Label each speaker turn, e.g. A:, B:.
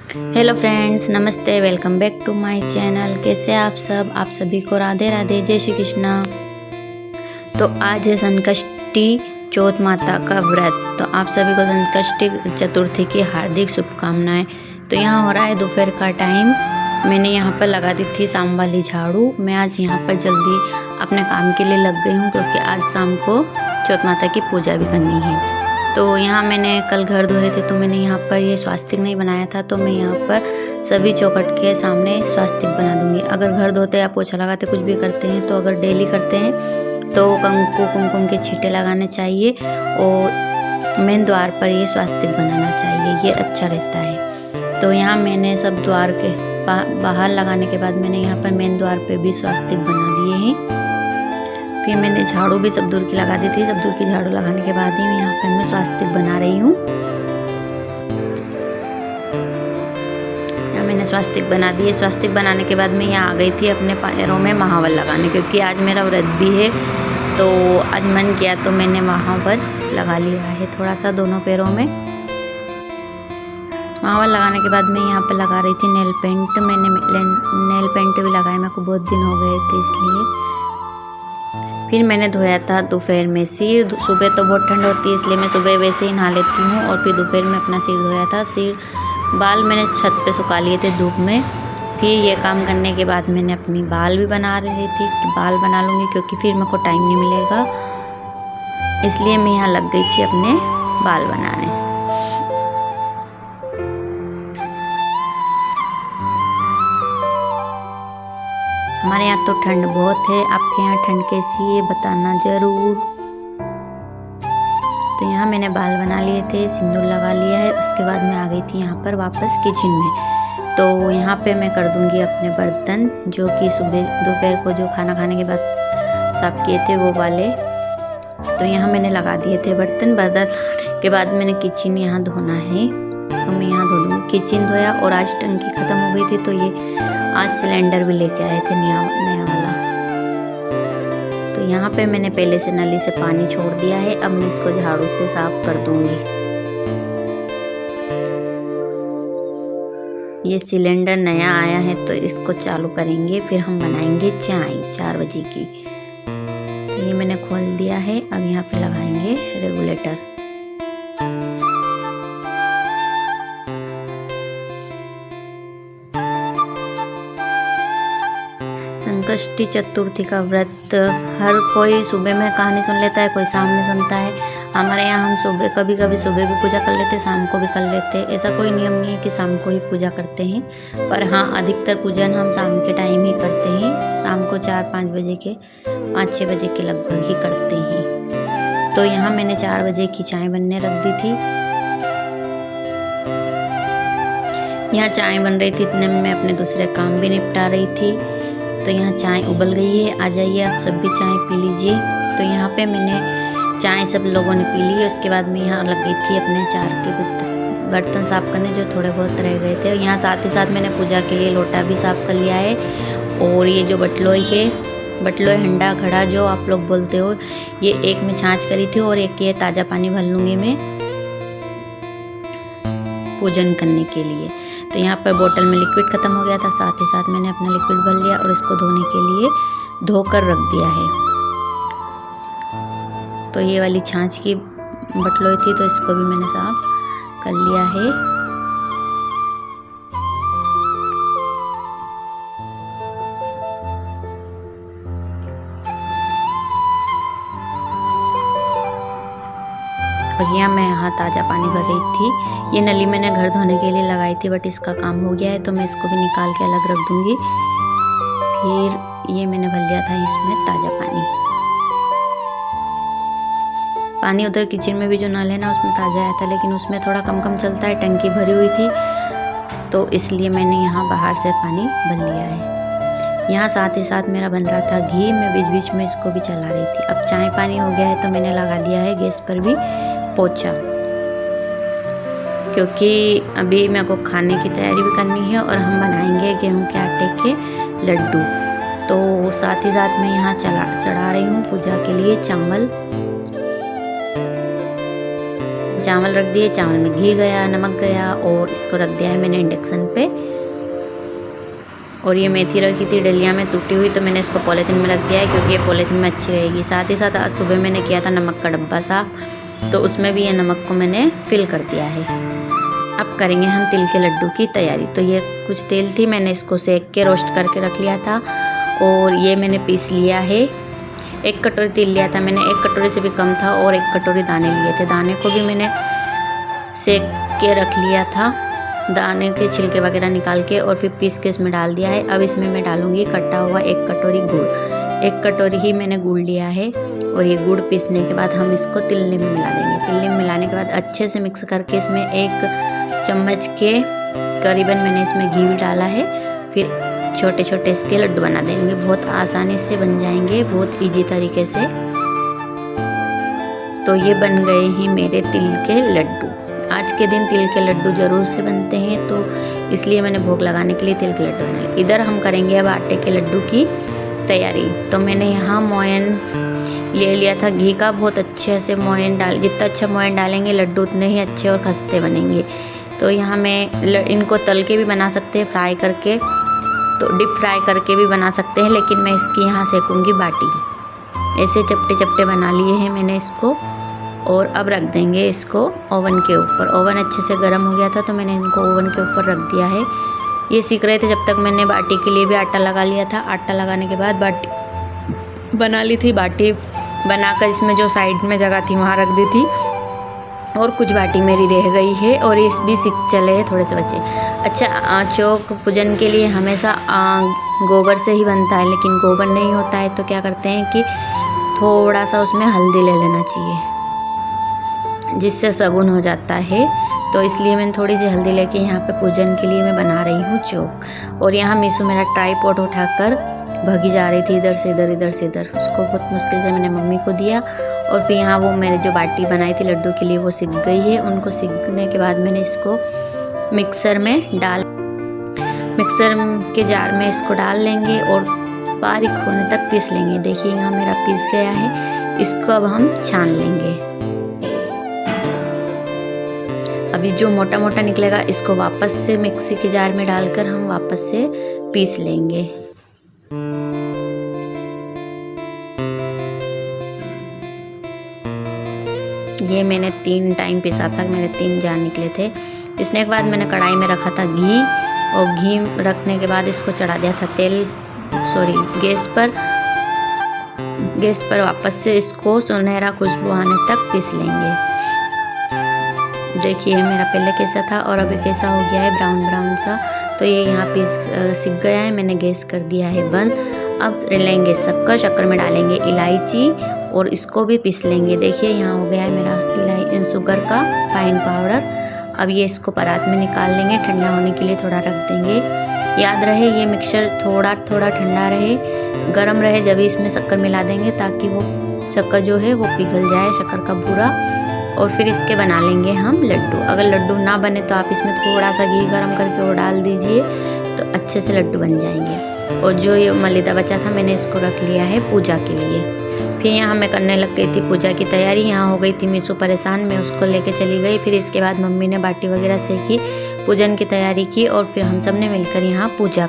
A: Hello friends, नमस्ते। Welcome back to my channel. कैसे आप सब? आप सभी को राधे राधे, जय श्री कृष्णा। तो आज है संकष्टी चौथ माता का व्रत। तो आप सभी को संकष्टी चतुर्थी की हार्दिक शुभकामनाएं। तो यहाँ हो रहा है दोपहर का टाइम। मैंने यहाँ पर लगा दी थी शाम वाली झाड़ू। मैं आज यहाँ पर जल्दी अपने काम के लिए लग गई हूँ क्योंकि आज शाम को चौथ माता की पूजा भी करनी है। तो यहाँ मैंने कल घर धोए थे तो मैंने यहाँ पर ये स्वास्तिक नहीं बनाया था, तो मैं यहाँ पर सभी चौखट के सामने स्वास्तिक बना दूँगी। अगर घर धोते या पोछा लगाते कुछ भी करते हैं, तो अगर डेली करते हैं तो कंकु कुमकुम के छींटे लगाने चाहिए और मेन द्वार पर ये स्वास्तिक बनाना चाहिए, ये अच्छा रहता है। तो यहाँ मैंने सब द्वार के बाहर लगाने के बाद मैंने यहाँ पर मेन द्वार पे भी स्वास्तिक बना दिए हैं। फिर मैंने झाड़ू भी सब दूर की लगा दी थी। सब दूर की झाड़ू लगाने के बाद ही यहाँ पर मैं स्वास्तिक बना रही हूँ। यहाँ मैंने स्वास्तिक बना दिए। स्वास्तिक बनाने के बाद मैं यहाँ आ गई थी अपने पैरों में महावर लगाने, क्योंकि आज मेरा व्रत भी है। तो आज मन किया तो मैंने महावर लगा लिया है थोड़ा सा दोनों पैरों में। महावर लगाने के बाद मैं यहाँ पर लगा रही थी नेल पेंट। मैंने नेल पेंट भी लगाया, मेरे को बहुत दिन हो गए थे इसलिए। फिर मैंने धोया था दोपहर में सिर। सुबह तो बहुत ठंड होती है इसलिए मैं सुबह वैसे ही नहा लेती हूँ, और फिर दोपहर में अपना सिर धोया था। बाल मैंने छत पे सुखा लिए थे धूप में। फिर ये काम करने के बाद मैंने अपनी बाल भी बना रही थी कि बाल बना लूँगी, क्योंकि फिर मेरे को टाइम नहीं मिलेगा, इसलिए मैं यहाँ लग गई थी अपने बाल बनाने। हमारे यहाँ तो ठंड बहुत है। आपके यहाँ ठंड कैसी है बताना ज़रूर। तो यहाँ मैंने बाल बना लिए थे, सिंदूर लगा लिया है। उसके बाद मैं आ गई थी यहाँ पर वापस किचन में। तो यहाँ पे मैं कर दूँगी अपने बर्तन, जो कि सुबह दोपहर को जो खाना खाने के बाद साफ़ किए थे वो वाले। तो यहाँ मैंने लगा दिए थे बर्तन के बाद मैंने किचन यहाँ धोना है, तो मैं यहाँ धो लूँगी। किचन धोया और आज टंकी ख़त्म हो गई थी, तो ये आज सिलेंडर भी लेके आए थे नया वाला। तो यहाँ पे मैंने पहले से नली से पानी छोड़ दिया है। अब मैं इसको झाड़ू से साफ कर दूंगी। ये सिलेंडर नया आया है तो इसको चालू करेंगे, फिर हम बनाएंगे चाय 4 बजे की। तो ये मैंने खोल दिया है। अब यहाँ पे लगाएंगे रेगुलेटर। संकष्टी चतुर्थी का व्रत हर कोई सुबह में कहानी सुन लेता है, कोई शाम में सुनता है। हमारे यहाँ हम सुबह कभी कभी सुबह भी पूजा कर लेते हैं, शाम को भी कर लेते हैं। ऐसा कोई नियम नहीं है कि शाम को ही पूजा करते हैं, पर हाँ अधिकतर पूजन हम शाम के टाइम ही करते हैं। शाम को 4-5 बजे के 5-6 बजे के लगभग ही करते हैं। तो यहाँ मैंने 4 बजे की चाय बनने रख दी थी। यहाँ चाय बन रही थी, इतने में मैं अपने दूसरे काम भी निपटा रही थी। तो यहाँ चाय उबल गई है, आ जाइए आप सब भी चाय पी लीजिए। तो यहाँ पे मैंने चाय सब लोगों ने पी ली। उसके बाद मैं यहाँ लग गई थी अपने 4 के बर्तन साफ़ करने, जो थोड़े बहुत रह गए थे। यहाँ साथ ही साथ मैंने पूजा के लिए लोटा भी साफ़ कर लिया है। और ये जो बटलोई हंडा घड़ा जो आप लोग बोलते हो, ये एक में छाछ करी थी और एक ये ताज़ा पानी भर लूँगी मैं पूजन करने के लिए। तो यहाँ पर बोतल में लिक्विड ख़त्म हो गया था, साथ ही साथ मैंने अपना लिक्विड भर लिया और इसको धोने के लिए धोकर रख दिया है। तो ये वाली छाछ की बटलोई थी, तो इसको भी मैंने साफ कर लिया है। और यहाँ मैं यहाँ ताज़ा पानी भर रही थी। ये नली मैंने घर धोने के लिए लगाई थी, बट इसका काम हो गया है, तो मैं इसको भी निकाल के अलग रख दूँगी। फिर ये मैंने भर लिया था इसमें ताज़ा पानी उधर किचन में भी जो नल है ना उसमें ताज़ा आया था, लेकिन उसमें थोड़ा कम चलता है, टंकी भरी हुई थी, तो इसलिए मैंने यहाँ बाहर से पानी भर लिया है। यहाँ साथ ही साथ मेरा बन रहा था घी। मैं बीच बीच में इसको भी चला रही थी। अब चाय पानी हो गया है तो मैंने लगा दिया है गैस पर भी पोछा, क्योंकि अभी मेरे को खाने की तैयारी भी करनी है और हम बनाएंगे गेहूं के आटे के लड्डू। तो साथ ही साथ मैं यहाँ चढ़ा रही हूँ पूजा के लिए चावल। चावल रख दिए, चावल में घी गया, नमक गया और इसको रख दिया है मैंने इंडक्शन पे। और ये मेथी रखी थी डलिया में टूटी हुई, तो मैंने इसको पॉलीथीन में रख दिया है क्योंकि ये पॉलीथीन में अच्छी रहेगी। साथ ही साथ आज सुबह मैंने किया था नमक का डब्बा साफ, तो उसमें भी ये नमक को मैंने फिल कर दिया है। अब करेंगे हम तिल के लड्डू की तैयारी। तो ये कुछ तेल थी, मैंने इसको सेक के रोस्ट करके रख लिया था और ये मैंने पीस लिया है। 1 कटोरी तिल लिया था मैंने, 1 कटोरी से भी कम था और 1 कटोरी दाने लिए थे। दाने को भी मैंने सेक के रख लिया था, दाने के छिलके वगैरह निकाल के, और फिर पीस के इसमें डाल दिया है। अब इसमें मैं डालूंगी कटा हुआ 1 कटोरी गुड़। 1 कटोरी ही मैंने गुड़ लिया है और ये गुड़ पीसने के बाद हम इसको तिल्ले में मिला देंगे। तिल्ले में मिलाने के बाद अच्छे से मिक्स करके इसमें 1 चम्मच के करीबन मैंने इसमें घी भी डाला है। फिर छोटे छोटे इसके लड्डू बना देंगे, बहुत आसानी से बन जाएंगे, बहुत इजी तरीके से। तो ये बन गए हैं मेरे तिल के लड्डू। आज के दिन तिल के लड्डू ज़रूर से बनते हैं, तो इसलिए मैंने भोग लगाने के लिए तिल के लड्डू बनाए। इधर हम करेंगे अब आटे के लड्डू की तैयारी। तो मैंने यहाँ मोयन ले लिया था घी का, बहुत अच्छे से मोयन डाल, जितना अच्छा मोयन डालेंगे लड्डू उतने ही अच्छे और खस्ते बनेंगे। तो यहाँ मैं इनको तल के भी बना सकते हैं, फ्राई करके, तो डीप फ्राई करके भी बना सकते हैं, लेकिन मैं इसकी यहाँ सेकूँगी बाटी। ऐसे चपटे चपटे बना लिए हैं मैंने इसको, और अब रख देंगे इसको ओवन के ऊपर। ओवन अच्छे से गर्म हो गया था तो मैंने इनको ओवन के ऊपर रख दिया है। ये सीख रहे थे जब तक मैंने बाटी के लिए भी आटा लगा लिया था। आटा लगाने के बाद बाटी बना ली थी। बाटी बनाकर इसमें जो साइड में जगह थी वहाँ रख दी थी, और कुछ बाटी मेरी रह गई है और इस भी सीख चले हैं थोड़े से बच्चे। अच्छा, चौक पूजन के लिए हमेशा गोबर से ही बनता है, लेकिन गोबर नहीं होता है तो क्या करते हैं कि थोड़ा सा उसमें हल्दी ले लेना चाहिए, जिससे सगुन हो जाता है। तो इसलिए मैंने थोड़ी सी हल्दी लेके यहाँ पे पूजन के लिए मैं बना रही हूँ चौक। और यहाँ मीशू मेरा ट्राइपॉड उठाकर भागी जा रही थी इधर से इधर, इधर से इधर। उसको बहुत मुश्किल से मैंने मम्मी को दिया। और फिर यहाँ वो मैंने जो बाटी बनाई थी लड्डू के लिए वो सिक गई है। उनको सिकने के बाद मैंने इसको मिक्सर के जार में इसको डाल लेंगे और बारीक होने तक पीस लेंगे। देखिए यहाँ मेरा पीस गया है। इसको अब हम छान लेंगे। अभी जो मोटा मोटा निकलेगा इसको वापस से मिक्सी के जार में डालकर हम वापस से पीस लेंगे। ये मैंने 3 टाइम पीसा था, मेरे 3 जार निकले थे। पीसने के बाद मैंने कढ़ाई में रखा था घी, और घी रखने के बाद इसको चढ़ा दिया था गैस पर वापस से इसको सुनहरा खुशबू आने तक पीस लेंगे। देखिए मेरा पहले कैसा था और अभी कैसा हो गया है, ब्राउन ब्राउन सा। तो ये यहाँ सिक गया है, मैंने गैस कर दिया है बंद। अब लेंगे शक्कर में डालेंगे इलायची और इसको भी पीस लेंगे। देखिए यहाँ हो गया है मेरा शुगर का फाइन पाउडर। अब ये इसको परात में निकाल लेंगे, ठंडा होने के लिए थोड़ा रख देंगे। याद रहे ये मिक्सचर थोड़ा ठंडा रहे, गर्म रहे जब इसमें शक्कर मिला देंगे, ताकि वो शक्कर जो है वो पिघल जाए, शक्कर का भूरा। और फिर इसके बना लेंगे हम लड्डू। अगर लड्डू ना बने तो आप इसमें थोड़ा सा घी गरम करके वो डाल दीजिए, तो अच्छे से लड्डू बन जाएंगे। और जो ये मलिदा बचा था मैंने इसको रख लिया है पूजा के लिए। फिर यहाँ मैं करने लग गई थी पूजा की तैयारी। यहाँ हो गई थी मीशू परेशान, मैं उसको लेके चली गई। फिर इसके बाद मम्मी ने बाटी वगैरह सेकी, पूजन की तैयारी की और फिर हम सब ने मिलकर यहाँ पूजा